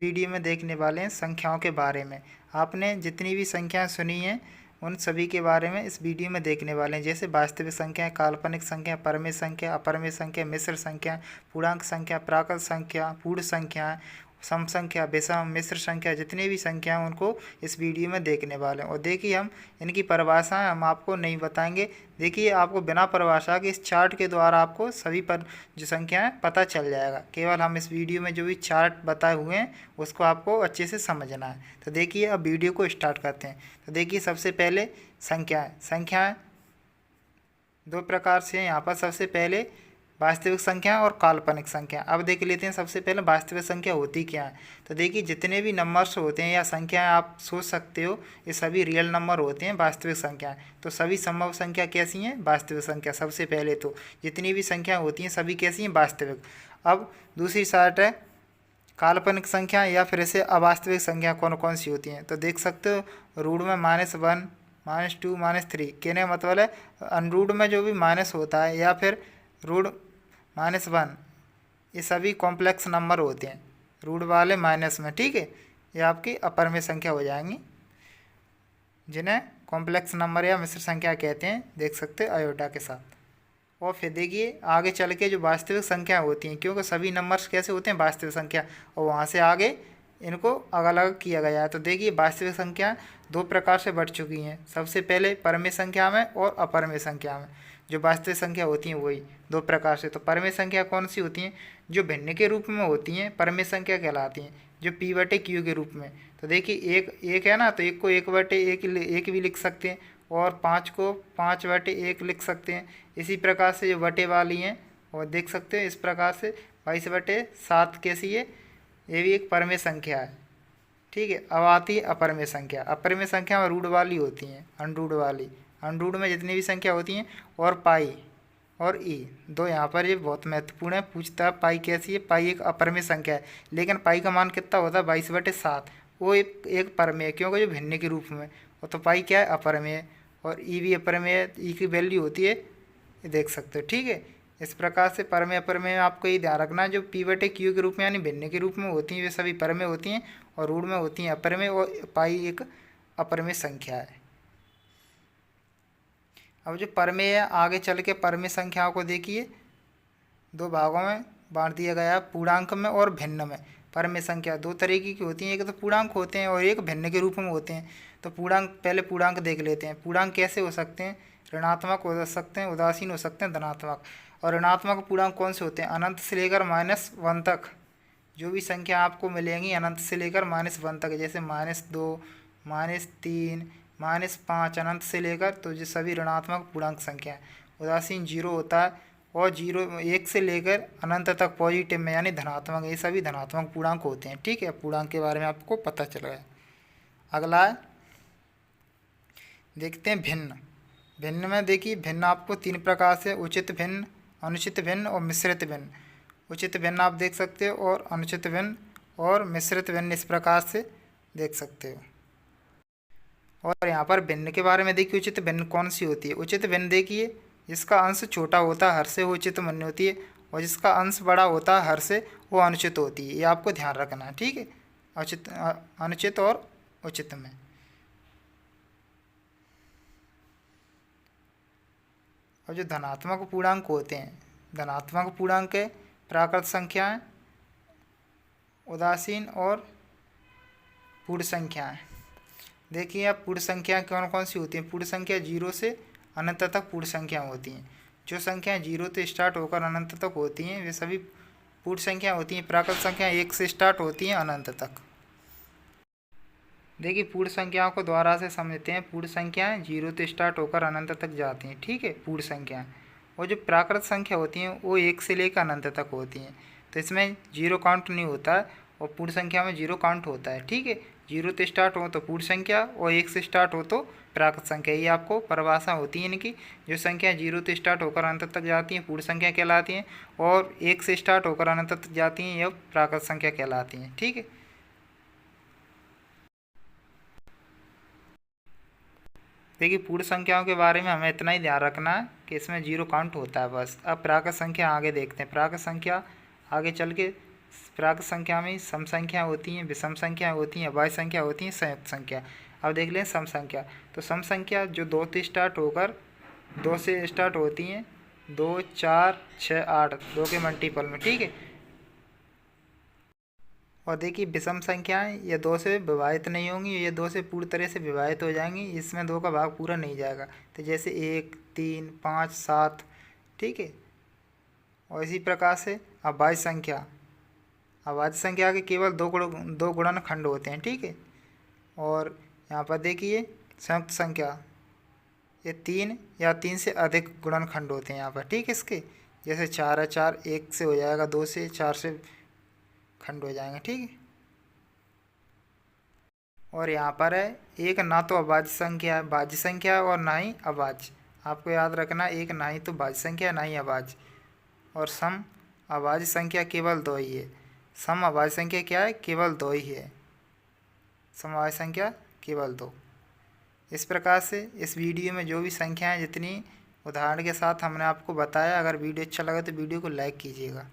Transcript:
Video में देखने वाले हैं संख्याओं के बारे में। आपने जितनी भी संख्याएं सुनी हैं उन सभी के बारे में इस वीडियो में देखने वाले हैं, जैसे वास्तविक संख्या, काल्पनिक संख्या, परमेय संख्या, अपरमेय संख्या, मिश्र संख्या, पूर्णांक संख्या, प्राकृत संख्या, पूर्ण संख्या, सम संख्या, विषम, मिश्र संख्या, जितनी भी संख्या हैं उनको इस वीडियो में देखने वाले हैं। और देखिए हम इनकी परिभाषाएं हम आपको नहीं बताएंगे। देखिए आपको बिना परिभाषा के इस चार्ट के द्वारा आपको सभी पर जो संख्याएं पता चल जाएगा। केवल हम इस वीडियो में जो भी चार्ट बताए हुए हैं उसको आपको अच्छे से समझना है। तो देखिए अब वीडियो को स्टार्ट करते हैं। तो देखिए सबसे पहले संख्याएं दो प्रकार से हैं यहाँ पर। सबसे पहले वास्तविक संख्या और काल्पनिक संख्या। अब देख लेते हैं सबसे पहले वास्तविक संख्या होती क्या है। तो देखिए जितने भी नंबर्स होते हैं या संख्याएं आप सोच सकते हो ये सभी रियल नंबर होते हैं वास्तविक संख्याएं। तो सभी संभव संख्या कैसी हैं? वास्तविक संख्या। सबसे पहले तो जितनी भी संख्या होती हैं सभी कैसी हैं? वास्तविक। अब दूसरी साइड है काल्पनिक संख्या या फिर ऐसे अवास्तविक संख्या कौन कौन सी होती हैं। तो देख सकते हो रूट में -1, -2, -3। कहने का मतलब है अनरूट में जो भी माइनस होता है या फिर रूट -1, ये सभी कॉम्प्लेक्स नंबर होते हैं रूट वाले माइनस में। ठीक है, ये आपकी अपरमेय संख्या हो जाएंगी जिन्हें कॉम्प्लेक्स नंबर या मिश्र संख्या कहते हैं। देख सकते हैं अयोटा के साथ। और फिर देखिए आगे चल के जो वास्तविक संख्या होती हैं, क्योंकि सभी नंबर्स कैसे होते हैं? वास्तविक संख्या। और वहाँ से आगे इनको अलग अलग किया गया है। तो देखिए वास्तविक संख्या दो प्रकार से बढ़ चुकी हैं। सबसे पहले परमेय संख्या में और अपरमेय संख्या में। जो वास्तविक संख्या होती हैं वही दो प्रकार से। तो परमेय संख्या कौन सी होती हैं? जो भिन्न के रूप में होती हैं परमेय संख्या कहलाती हैं, जो P/Q के रूप में। तो देखिए एक है ना, तो एक को 1/1 भी लिख सकते हैं और 5 को 5/1 लिख सकते हैं। इसी प्रकार से जो बटे वाली हैं और देख सकते हैं इस प्रकार से 22/7 कैसी है? ये भी एक परमेय संख्या है। ठीक है, अब आती है अपरमेय संख्या। अपरमेय संख्या में रूट वाली होती हैं, अनरूट वाली। अनरूट में जितनी भी संख्या होती हैं और पाई और ई दो, यहाँ पर ये बहुत महत्वपूर्ण है। पूछता है पाई कैसी है? पाई एक अपरमेय संख्या है, लेकिन पाई का मान कितना होता है? 22/7। वो एक परमेय है क्योंकि जो भिन्न के रूप में। और तो पाई क्या है? अपरमेय। और ई भी अपरमेय है, ई की वैल्यू होती है, ये देख सकते हो। ठीक है, इस प्रकार से परमेय अपरमेय में आपको ये ध्यान रखना है। जो P/Q के रूप में यानी भिन्न के रूप में होती हैं वे सभी परमेय होती हैं और रूट में होती हैं अपरमेय। और पाई एक अपरमेय संख्या है। अब जो परमेय है आगे चल के परमेय संख्याओं को देखिए दो भागों में बांट दिया गया है, पूर्णांक में और भिन्न में। परमेय संख्या दो तरीके की होती हैं, एक तो पूर्णांक होते हैं और एक भिन्न के रूप में होते हैं। तो पहले पूर्णांक देख लेते हैं। पूर्णांक कैसे हो सकते हैं? ऋणात्मक हो सकते हैं, उदासीन हो सकते हैं, धनात्मक। और ऋणात्मक पूर्णांक कौन से होते हैं? अनंत से लेकर -1 तक जो भी संख्या आपको मिलेंगी अनंत से लेकर -1 तक, जैसे -2, -3, -5, अनंत से लेकर, तो ये सभी ऋणात्मक पूर्णांक संख्या है। उदासीन 0 होता है और 1 से लेकर अनंत तक पॉजिटिव में यानी धनात्मक, ये सभी धनात्मक पूर्णांक होते हैं। ठीक है, पूर्णांक के बारे में आपको पता चल गया। अगला है देखते हैं भिन्न। भिन्न में देखिए भिन्न आपको 3 प्रकार से: उचित भिन्न, अनुचित भिन्न और मिश्रित भिन्न। उचित भिन्न आप देख सकते हो और अनुचित भिन्न और मिश्रित भिन्न इस प्रकार से देख सकते हो। और यहाँ पर भिन्न के बारे में देखिए उचित भिन्न कौन सी होती है। उचित भिन्न देखिए जिसका अंश छोटा होता है हर से वो उचित मान्य होती है, और जिसका अंश बड़ा होता है हर से वो अनुचित होती है। ये आपको ध्यान रखना है। ठीक है, अनुचित और उचित में। और जो धनात्मक पूर्णांक होते हैं, धनात्मक पूर्णांक है प्राकृत संख्याएं, उदासीन और पूर्ण संख्याएं। देखिए अब पूर्ण संख्या कौन कौन सी होती हैं? पूर्ण संख्या 0 से अनंत तक पूर्ण संख्या होती हैं। जो संख्याएं 0 से स्टार्ट होकर अनंत तक होती हैं वे सभी पूर्ण संख्या होती हैं। प्राकृत संख्या 1 से स्टार्ट होती हैं अनंत तक। देखिए पूर्ण संख्याओं को द्वारा से समझते हैं। पूर्ण संख्याएं 0 से स्टार्ट होकर अनंत तक जाती हैं। ठीक है, पूर्ण संख्याएं। और जो प्राकृत संख्या होती हैं वो 1 से लेकर अनंत तक होती हैं। तो इसमें 0 काउंट नहीं होता है और पूर्ण संख्या में 0 काउंट होता है। ठीक है, 0 से स्टार्ट हो तो पूर्ण संख्या और 1 से स्टार्ट हो तो प्राकृत संख्या। ये आपको परिभाषा होती है इनकी। जो संख्या 0 से स्टार्ट होकर अनंत तक जाती हैं पूर्ण संख्या कहलाती हैं, और 1 से स्टार्ट होकर अनंत तक जाती हैं यह प्राकृत संख्या कहलाती हैं। ठीक है, देखिए पूर्ण संख्याओं के बारे में हमें इतना ही ध्यान रखना है कि इसमें 0 काउंट होता है बस। अब प्राकृत संख्या आगे देखते हैं। प्राकृत संख्या आगे चल के प्राकृत संख्या में सम संख्या होती हैं, विषम संख्या होती हैं, अभाज्य संख्या होती हैं, संयुक्त संख्या। अब देख लें सम संख्या। तो सम संख्या जो 2 से स्टार्ट होकर 2 से स्टार्ट होती हैं, 2, 4, 6, 8, 2 के मल्टीपल में, ठीक है। और देखिए विषम संख्याएं ये 2 से विभाजित नहीं होंगी, ये 2 से पूरी तरह से विभाजित हो जाएंगी, इसमें 2 का भाग पूरा नहीं जाएगा। तो जैसे 1, 3, 5, 7, ठीक है। और इसी प्रकार से अभाज्य संख्या, अभाज्य संख्या के केवल दो गुणनखंड होते हैं, ठीक है। और यहाँ पर देखिए संयुक्त संख्या, ये 3 या 3 से अधिक गुणनखंड होते हैं यहाँ पर, ठीक है। इसके जैसे 4 है, 4 1 से हो जाएगा, 2 से, 4 से खंड हो जाएंगे, ठीक है। और यहाँ पर है एक ना तो अभाज्य संख्या है, भाज्य संख्या है, और ना ही अभाज्य। आपको याद रखना, एक ना ही तो भाज्य संख्या ना ही अभाज्य। और सम अभाज्य संख्या केवल 2 ही है। सम अभाज्य संख्या क्या है? केवल 2 ही है। सम अभाज्य संख्या केवल 2। इस प्रकार से इस वीडियो में जो भी संख्याएं जितनी उदाहरण के साथ हमने आपको बताया, अगर वीडियो अच्छा लगा तो वीडियो को लाइक कीजिएगा।